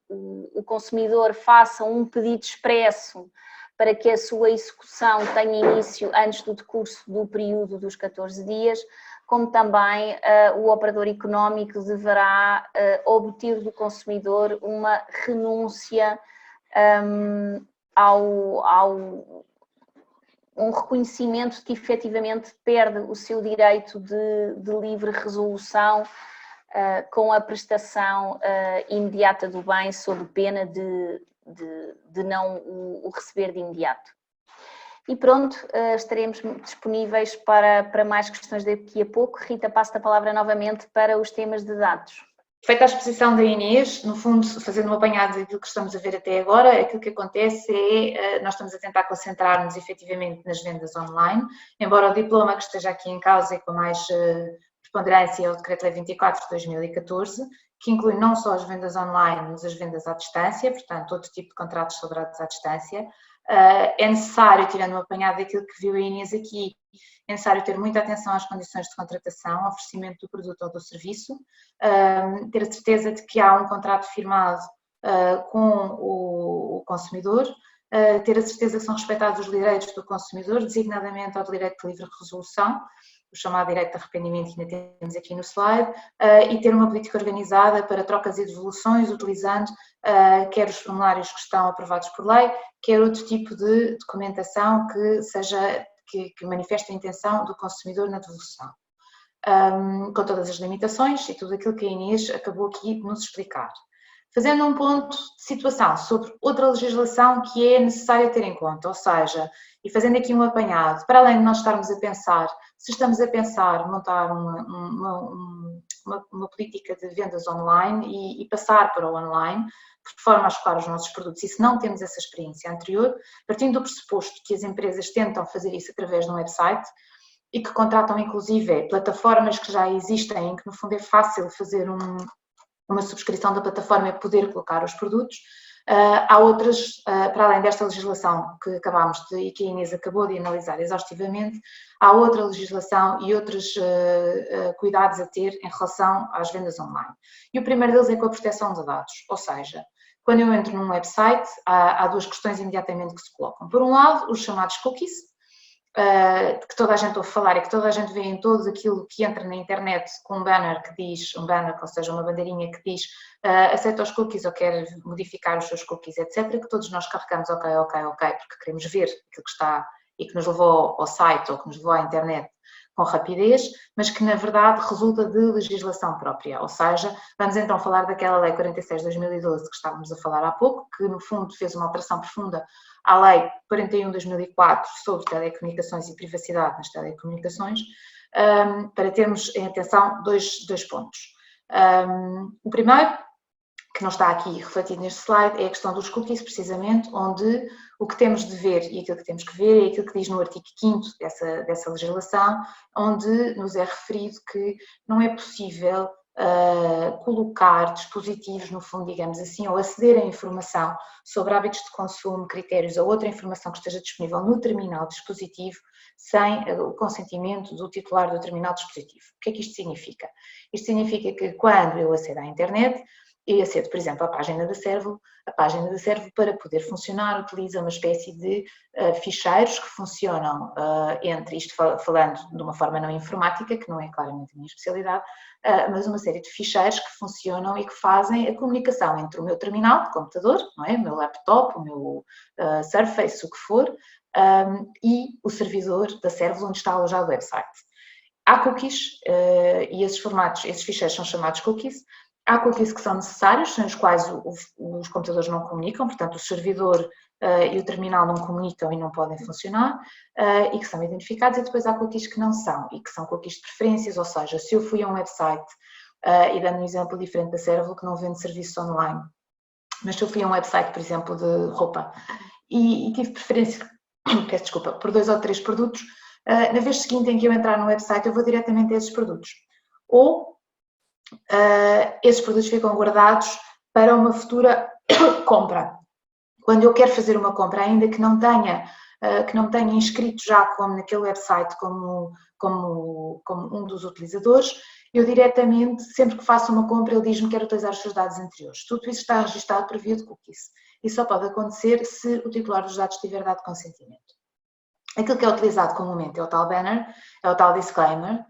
o consumidor faça um pedido expresso para que a sua execução tenha início antes do decurso do período dos 14 dias, como também o operador económico deverá obter do consumidor uma renúncia um reconhecimento de que efetivamente perde o seu direito de livre resolução com a prestação imediata do bem, sob pena de não o receber de imediato. E pronto, estaremos disponíveis para mais questões daqui a pouco. Rita, passo-te a palavra novamente para os temas de dados. Feita a exposição da Inês, no fundo, fazendo um apanhado daquilo que estamos a ver até agora, aquilo que acontece é, nós estamos a tentar concentrar-nos efetivamente nas vendas online, embora o diploma que esteja aqui em causa e com mais preponderância é o Decreto-Lei 24 de 2014, que inclui não só as vendas online, mas as vendas à distância, portanto, outro tipo de contratos celebrados à distância. É necessário, tirando um apanhado daquilo que viu a Inês aqui, é necessário ter muita atenção às condições de contratação, oferecimento do produto ou do serviço, ter a certeza de que há um contrato firmado com o consumidor, ter a certeza que são respeitados os direitos do consumidor, designadamente ao direito de livre resolução, o chamado direito de arrependimento que ainda temos aqui no slide, e ter uma política organizada para trocas e devoluções, utilizando quer os formulários que estão aprovados por lei, quer outro tipo de documentação que manifeste a intenção do consumidor na devolução. Com todas as limitações e tudo aquilo que a Inês acabou aqui de nos explicar. Fazendo um ponto de situação sobre outra legislação que é necessária ter em conta, ou seja, e fazendo aqui um apanhado, para além de nós estarmos a pensar, se estamos a pensar montar uma política de vendas online e passar para o online, de forma a escoar os nossos produtos, e se não temos essa experiência anterior, partindo do pressuposto que as empresas tentam fazer isso através de um website e que contratam inclusive plataformas que já existem, em que no fundo é fácil fazer uma subscrição da plataforma e poder colocar os produtos. Há outras, para além desta legislação que acabámos e que a Inês acabou de analisar exaustivamente, há outra legislação e outros cuidados a ter em relação às vendas online. E o primeiro deles é com a proteção de dados, ou seja, quando eu entro num website, há duas questões imediatamente que se colocam. Por um lado, os chamados cookies, que toda a gente ouve falar e que toda a gente vê em todo aquilo que entra na internet com um banner que diz, ou seja, uma bandeirinha que diz aceita os cookies ou quer modificar os seus cookies, etc., que todos nós carregamos ok, porque queremos ver aquilo que está e que nos levou ao site ou que nos levou à internet com rapidez, mas que na verdade resulta de legislação própria, ou seja, vamos então falar daquela Lei 46 de 2012 que estávamos a falar há pouco, que no fundo fez uma alteração profunda à Lei 41 de 2004 sobre telecomunicações e privacidade nas telecomunicações, para termos em atenção dois pontos. O primeiro, que não está aqui refletido neste slide, é a questão dos cookies, precisamente, onde o que temos de ver e aquilo que temos que ver é aquilo que diz no artigo 5º dessa legislação, onde nos é referido que não é possível colocar dispositivos, no fundo, digamos assim, ou aceder a informação sobre hábitos de consumo, critérios ou outra informação que esteja disponível no terminal dispositivo sem o consentimento do titular do terminal dispositivo. O que é que isto significa? Isto significa que quando eu acedo à internet, eu acedo, por exemplo, à página da Servo, a página da Servo, para poder funcionar, utiliza uma espécie de ficheiros que funcionam entre isto, falando de uma forma não informática, que não é claramente a minha especialidade, mas uma série de ficheiros que funcionam e que fazem a comunicação entre o meu terminal de computador, não é? O meu laptop, o meu Surface, o que for, e o servidor da Servo onde está alojado o website. Há cookies e esses ficheiros são chamados cookies. Há cookies que são necessários, sem os quais os computadores não comunicam, portanto o servidor e o terminal não comunicam e não podem funcionar, e que são identificados, e depois há cookies que não são, e que são cookies de preferências, ou seja, se eu fui a um website, e dando um exemplo diferente da Servo, que não vende serviços online, mas se eu fui a um website, por exemplo, de roupa, e tive preferência, peço desculpa, por 2 ou 3 produtos, na vez seguinte em que eu entrar no website, eu vou diretamente a esses produtos. Ou esses produtos ficam guardados para uma futura compra. Quando eu quero fazer uma compra, ainda que não tenha que não me tenha inscrito já como naquele website como um dos utilizadores, eu diretamente, sempre que faço uma compra, ele diz-me que quer utilizar os seus dados anteriores. Tudo isso está registado por via de cookies. Isso só pode acontecer se o titular dos dados tiver dado consentimento. Aquilo que é utilizado comumente é o tal banner, é o tal disclaimer.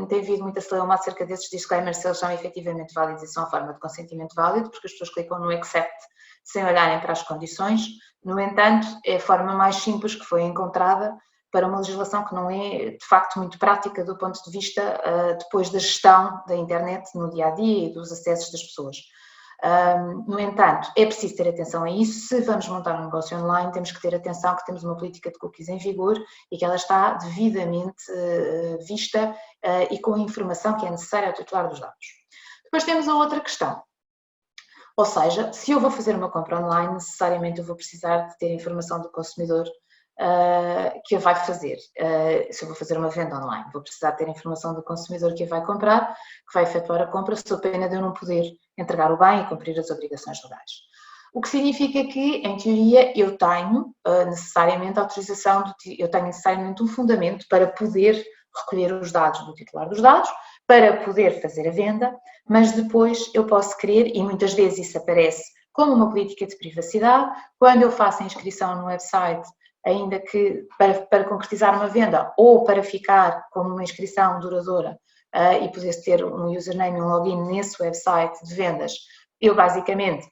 Tem havido muita celeuma acerca desses disclaimers, se eles são efetivamente válidos e são a forma de consentimento válido, porque as pessoas clicam no accept sem olharem para as condições. No entanto, é a forma mais simples que foi encontrada para uma legislação que não é, de facto, muito prática do ponto de vista depois da gestão da internet no dia-a-dia e dos acessos das pessoas. No entanto, é preciso ter atenção a isso. Se vamos montar um negócio online, temos que ter atenção que temos uma política de cookies em vigor e que ela está devidamente vista e com a informação que é necessária ao titular dos dados. Depois temos a outra questão. Ou seja, se eu vou fazer uma compra online, necessariamente eu vou precisar de ter informação do consumidor que a vai fazer. Se eu vou fazer uma venda online, vou precisar ter informação do consumidor que a vai comprar, que vai efetuar a compra, sob pena de eu não poder entregar o bem e cumprir as obrigações legais. O que significa que, em teoria, eu tenho necessariamente autorização, eu tenho necessariamente um fundamento para poder recolher os dados do titular dos dados, para poder fazer a venda, mas depois eu posso querer, e muitas vezes isso aparece como uma política de privacidade, quando eu faço a inscrição no website, ainda que para concretizar uma venda ou para ficar como uma inscrição duradoura e poder ter um username e um login nesse website de vendas, eu basicamente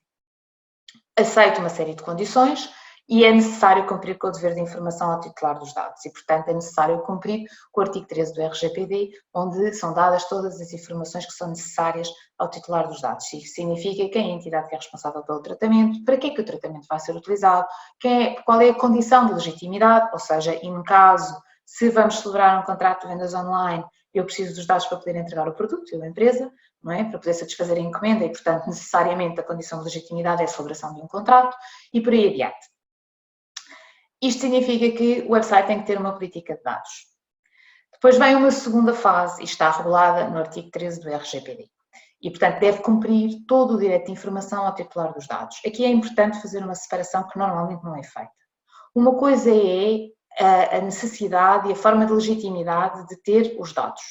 aceito uma série de condições e é necessário cumprir com o dever de informação ao titular dos dados e, portanto, é necessário cumprir com o artigo 13 do RGPD, onde são dadas todas as informações que são necessárias ao titular dos dados. Isso significa quem é a entidade que é responsável pelo tratamento, para que é que o tratamento vai ser utilizado, qual é a condição de legitimidade, ou seja, em caso, se vamos celebrar um contrato de vendas online, eu preciso dos dados para poder entregar o produto, eu, a empresa, não é? Para poder satisfazer a encomenda e, portanto, necessariamente a condição de legitimidade é a celebração de um contrato e por aí adiante. Isto significa que o website tem que ter uma política de dados. Depois vem uma segunda fase e está regulada no artigo 13 do RGPD. E, portanto, deve cumprir todo o direito de informação ao titular dos dados. Aqui é importante fazer uma separação que normalmente não é feita. Uma coisa é a necessidade e a forma de legitimidade de ter os dados.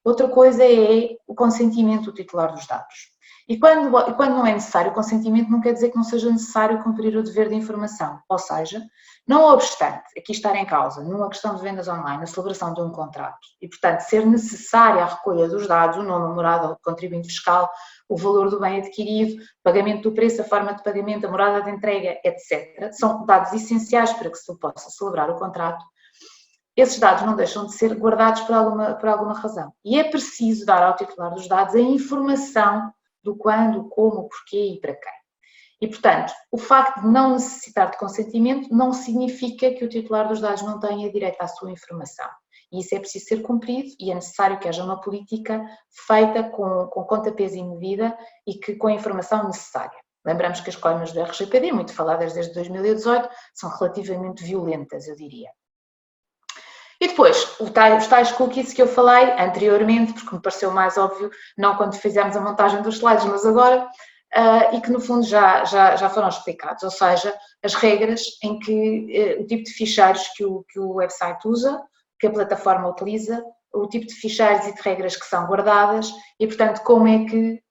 Outra coisa é o consentimento do titular dos dados. E quando não é necessário o consentimento, não quer dizer que não seja necessário cumprir o dever de informação. Ou seja, não obstante aqui estar em causa, numa questão de vendas online, a celebração de um contrato, e portanto ser necessária a recolha dos dados, o nome, a morada, o contribuinte fiscal, o valor do bem adquirido, pagamento do preço, a forma de pagamento, a morada de entrega, etc., são dados essenciais para que se possa celebrar o contrato. Esses dados não deixam de ser guardados por alguma razão. E é preciso dar ao titular dos dados a informação do quando, como, porquê e para quem. E, portanto, o facto de não necessitar de consentimento não significa que o titular dos dados não tenha direito à sua informação. E isso é preciso ser cumprido e é necessário que haja uma política feita com conta, peso e medida e que com a informação necessária. Lembramos que as coimas do RGPD, muito faladas desde 2018, são relativamente violentas, eu diria. E depois, os tais cookies que eu falei anteriormente, porque me pareceu mais óbvio, não quando fizemos a montagem dos slides, mas agora, e que no fundo já foram explicados, ou seja, as regras em que o tipo de ficheiros que o website usa, que a plataforma utiliza, o tipo de ficheiros e de regras que são guardadas e, portanto, como é que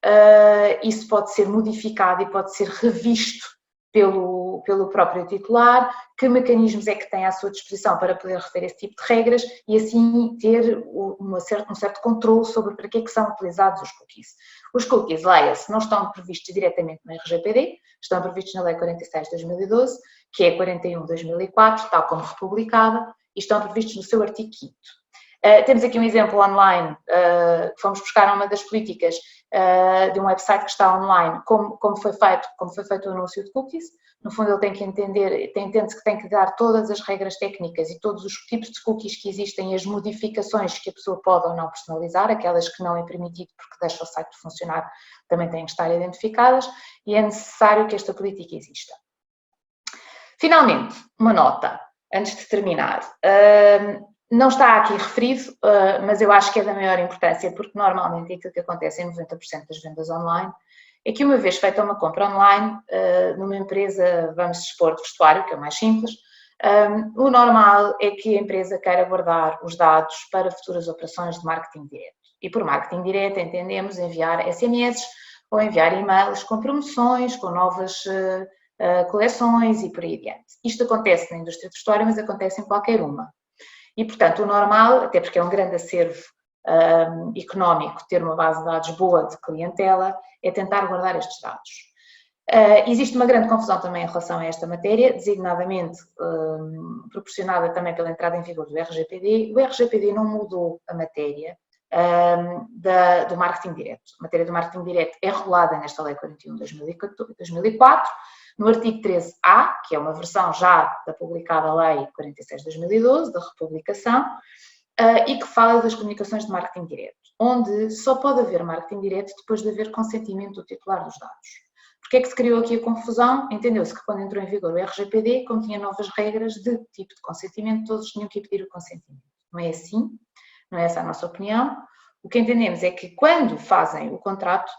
isso pode ser modificado e pode ser revisto pelo próprio titular, que mecanismos é que tem à sua disposição para poder reter esse tipo de regras e assim ter um certo controle sobre para que é que são utilizados os cookies. Os cookies, leia-se, não estão previstos diretamente no RGPD, estão previstos na Lei 46 de 2012, que é 41 de 2004, tal como republicada, e estão previstos no seu artigo 5º. Temos aqui um exemplo online, que fomos buscar uma das políticas de um website que está online, como foi feito o anúncio de cookies. No fundo, ele tem que entende-se que tem que dar todas as regras técnicas e todos os tipos de cookies que existem e as modificações que a pessoa pode ou não personalizar, aquelas que não é permitido porque deixa o site funcionar, também têm que estar identificadas e é necessário que esta política exista. Finalmente, uma nota, antes de terminar. Não está aqui referido, mas eu acho que é da maior importância, porque normalmente aquilo que acontece em 90% das vendas online é que uma vez feita uma compra online, numa empresa, vamos expor de vestuário, que é o mais simples, O normal é que a empresa queira guardar os dados para futuras operações de marketing direto. E por marketing direto entendemos enviar SMS ou enviar e-mails com promoções, com novas coleções e por aí adiante. Isto acontece na indústria do vestuário, mas acontece em qualquer uma. E, portanto, o normal, até porque é um grande acervo económico ter uma base de dados boa de clientela, é tentar guardar estes dados. Existe uma grande confusão também em relação a esta matéria, designadamente proporcionada também pela entrada em vigor do RGPD. O RGPD não mudou a matéria do marketing direto. A matéria do marketing direto é regulada nesta Lei 41 de 2004, no artigo 13A, que é uma versão já da publicada Lei 46 de 2012, da republicação, e que fala das comunicações de marketing direto, onde só pode haver marketing direto depois de haver consentimento do titular dos dados. Porquê é que se criou aqui a confusão? Entendeu-se que quando entrou em vigor o RGPD, como tinha novas regras de tipo de consentimento, todos tinham que pedir o consentimento. Não é assim, não é essa a nossa opinião. O que entendemos é que quando fazem o contrato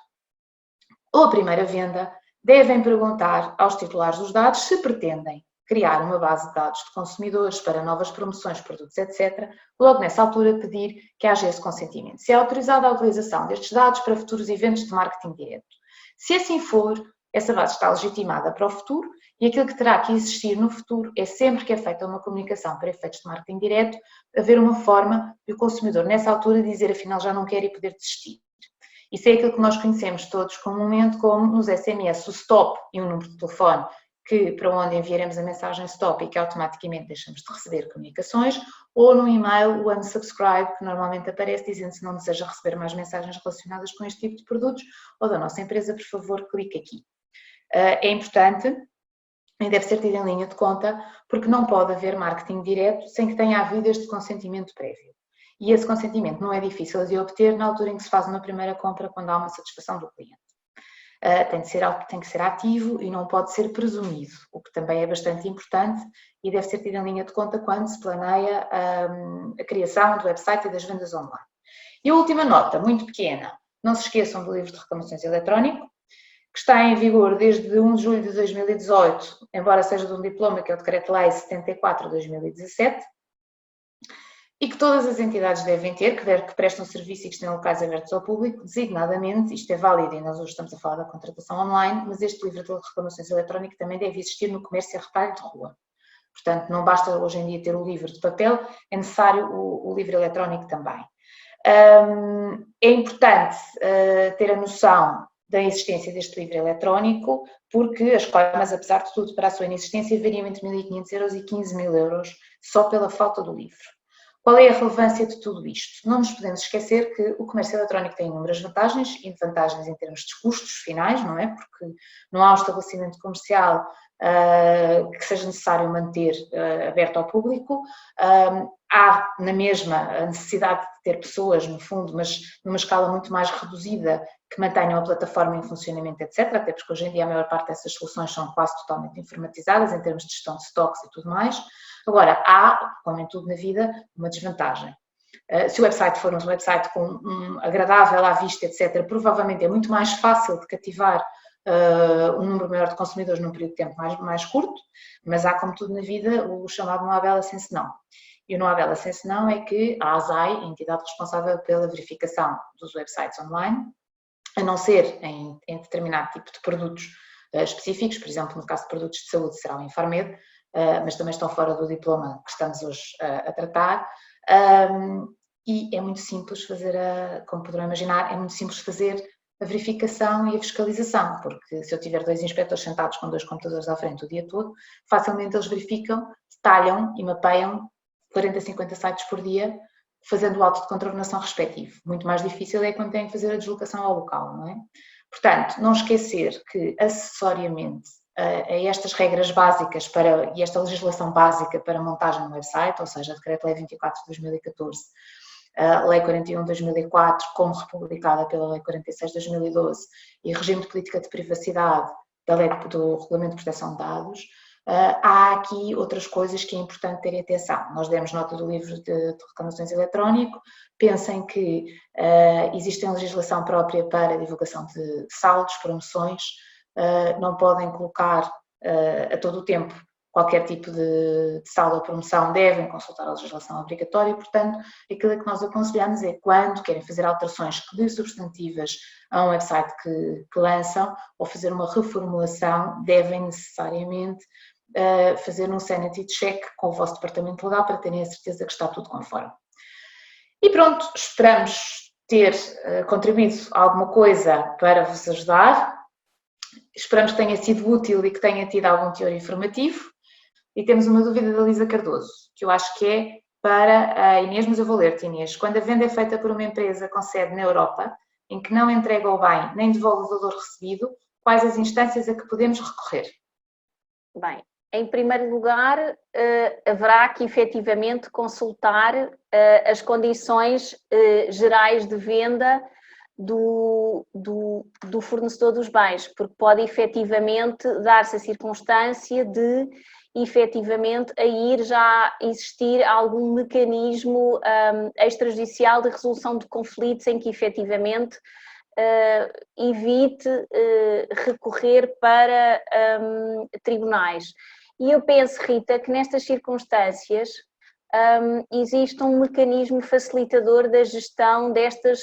ou a primeira venda, devem perguntar aos titulares dos dados se pretendem criar uma base de dados de consumidores para novas promoções, produtos, etc., logo nessa altura pedir que haja esse consentimento. Se é autorizada a utilização destes dados para futuros eventos de marketing direto. Se assim for, essa base está legitimada para o futuro e aquilo que terá que existir no futuro é sempre que é feita uma comunicação para efeitos de marketing direto, haver uma forma de o consumidor nessa altura dizer afinal já não quer e poder desistir. Isso é aquilo que nós conhecemos todos comumente como nos SMS o stop e um número de telefone para onde enviaremos a mensagem stop e que automaticamente deixamos de receber comunicações, ou no e-mail o unsubscribe, que normalmente aparece dizendo se não deseja receber mais mensagens relacionadas com este tipo de produtos ou da nossa empresa, por favor, clique aqui. É importante e deve ser tido em linha de conta porque não pode haver marketing direto sem que tenha havido este consentimento prévio. E esse consentimento não é difícil de obter na altura em que se faz uma primeira compra, quando há uma satisfação do cliente. Tem que ser ativo e não pode ser presumido, o que também é bastante importante e deve ser tido em linha de conta quando se planeia a criação do website e das vendas online. E a última nota, muito pequena, não se esqueçam do livro de reclamações eletrónico, que está em vigor desde 1 de julho de 2018, embora seja de um diploma, que é o Decreto-Lei 74 de 2017, e que todas as entidades devem ter, que prestam serviço e que estão em locais abertos ao público, designadamente, isto é válido e nós hoje estamos a falar da contratação online, mas este livro de reclamações eletrónicas também deve existir no comércio a retalho de rua. Portanto, não basta hoje em dia ter o livro de papel, é necessário o livro eletrónico também. É importante ter a noção da existência deste livro eletrónico, porque as coimas, apesar de tudo, para a sua inexistência, variam entre 1.500 euros e 15.000 euros só pela falta do livro. Qual é a relevância de tudo isto? Não nos podemos esquecer que o comércio eletrónico tem inúmeras vantagens e vantagens em termos de custos finais, não é? Porque não há um estabelecimento comercial que seja necessário manter aberto ao público. Há na mesma a necessidade de ter pessoas, no fundo, mas numa escala muito mais reduzida, que mantenham a plataforma em funcionamento, etc. Até porque hoje em dia a maior parte dessas soluções são quase totalmente informatizadas em termos de gestão de stocks e tudo mais. Agora, há, como em tudo na vida, uma desvantagem. Se o website for um website agradável à vista, etc., provavelmente é muito mais fácil de cativar um número maior de consumidores num período de tempo mais curto, mas há, como tudo na vida, o chamado não há bela sem senão. E o não há bela sem senão é que a ASAI, a entidade responsável pela verificação dos websites online, a não ser em determinado tipo de produtos específicos, por exemplo, no caso de produtos de saúde será o Infarmed, mas também estão fora do diploma que estamos hoje a tratar, e é muito simples fazer, como poderão imaginar, é muito simples fazer a verificação e a fiscalização, porque se eu tiver 2 inspectores sentados com 2 computadores à frente o dia todo, facilmente eles verificam, detalham e mapeiam 40, 50 sites por dia, fazendo o auto de contornação respectivo. Muito mais difícil é quando têm que fazer a deslocação ao local, não é? Portanto, não esquecer que, acessoriamente, a estas regras básicas e esta legislação básica para montagem no website, ou seja, a Decreto-Lei 24 de 2014, a Lei 41 de 2004, como republicada pela Lei 46 de 2012, e regime de política de privacidade da Lei do Regulamento de Proteção de Dados, há aqui outras coisas que é importante terem atenção. Nós demos nota do livro de reclamações eletrónico, pensem que existe legislação própria para a divulgação de saldos, promoções, não podem colocar a todo o tempo qualquer tipo de saldo ou promoção devem consultar a legislação obrigatória e, portanto, aquilo que nós aconselhamos é quando querem fazer alterações de substantivas a um website que lançam ou fazer uma reformulação, devem necessariamente fazer um sanity check com o vosso departamento legal para terem a certeza que está tudo conforme. E pronto, esperamos ter contribuído alguma coisa para vos ajudar. Esperamos que tenha sido útil e que tenha tido algum teor informativo. E temos uma dúvida da Lisa Cardoso, que eu acho que é para a Inês, mas eu vou ler-te, Inês. Quando a venda é feita por uma empresa com sede na Europa, em que não entrega o bem nem devolve o valor recebido, quais as instâncias a que podemos recorrer? Bem, em primeiro lugar, haverá que efetivamente consultar as condições gerais de venda do fornecedor dos bens, porque pode efetivamente dar-se a circunstância de efetivamente aí já existir algum mecanismo extrajudicial de resolução de conflitos em que efetivamente evite recorrer para tribunais. E eu penso, Rita, que nestas circunstâncias existe um mecanismo facilitador da gestão destas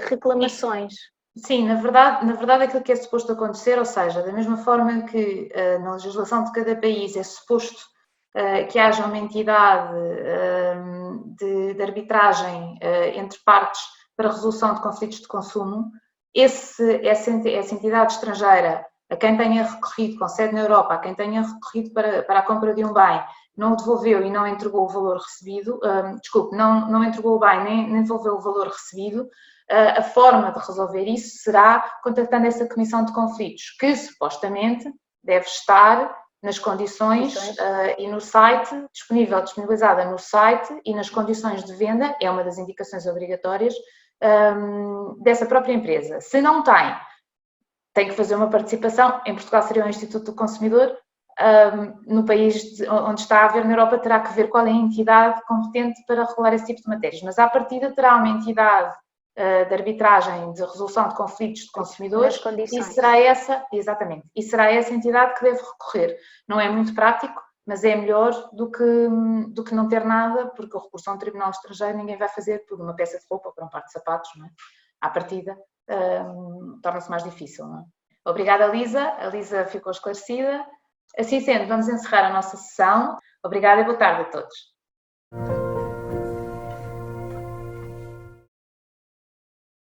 reclamações. Sim, na verdade aquilo que é suposto acontecer, ou seja, da mesma forma que na legislação de cada país é suposto que haja uma entidade de arbitragem entre partes para resolução de conflitos de consumo, essa entidade estrangeira a quem tenha recorrido, com sede na Europa, a quem tenha recorrido para a compra de um bem, não o devolveu e não entregou o valor recebido, não entregou o bem nem devolveu o valor recebido, a forma de resolver isso será contactando essa comissão de conflitos, que supostamente deve estar nas condições e no site, disponibilizada no site e nas condições de venda, é uma das indicações obrigatórias dessa própria empresa. Se não tem que fazer uma participação, em Portugal seria o Instituto do Consumidor, no país onde está a ver, na Europa, terá que ver qual é a entidade competente para regular esse tipo de matérias, mas à partida terá uma entidade de arbitragem, de resolução de conflitos de consumidores, e será essa, exatamente, e será essa entidade que deve recorrer. Não é muito prático, mas é melhor do que não ter nada, porque o recurso a um tribunal estrangeiro ninguém vai fazer por uma peça de roupa ou por um par de sapatos, não é? À partida, torna-se mais difícil, não é? Obrigada, Lisa. A Lisa ficou esclarecida. Assim sendo, vamos encerrar a nossa sessão. Obrigada e boa tarde a todos.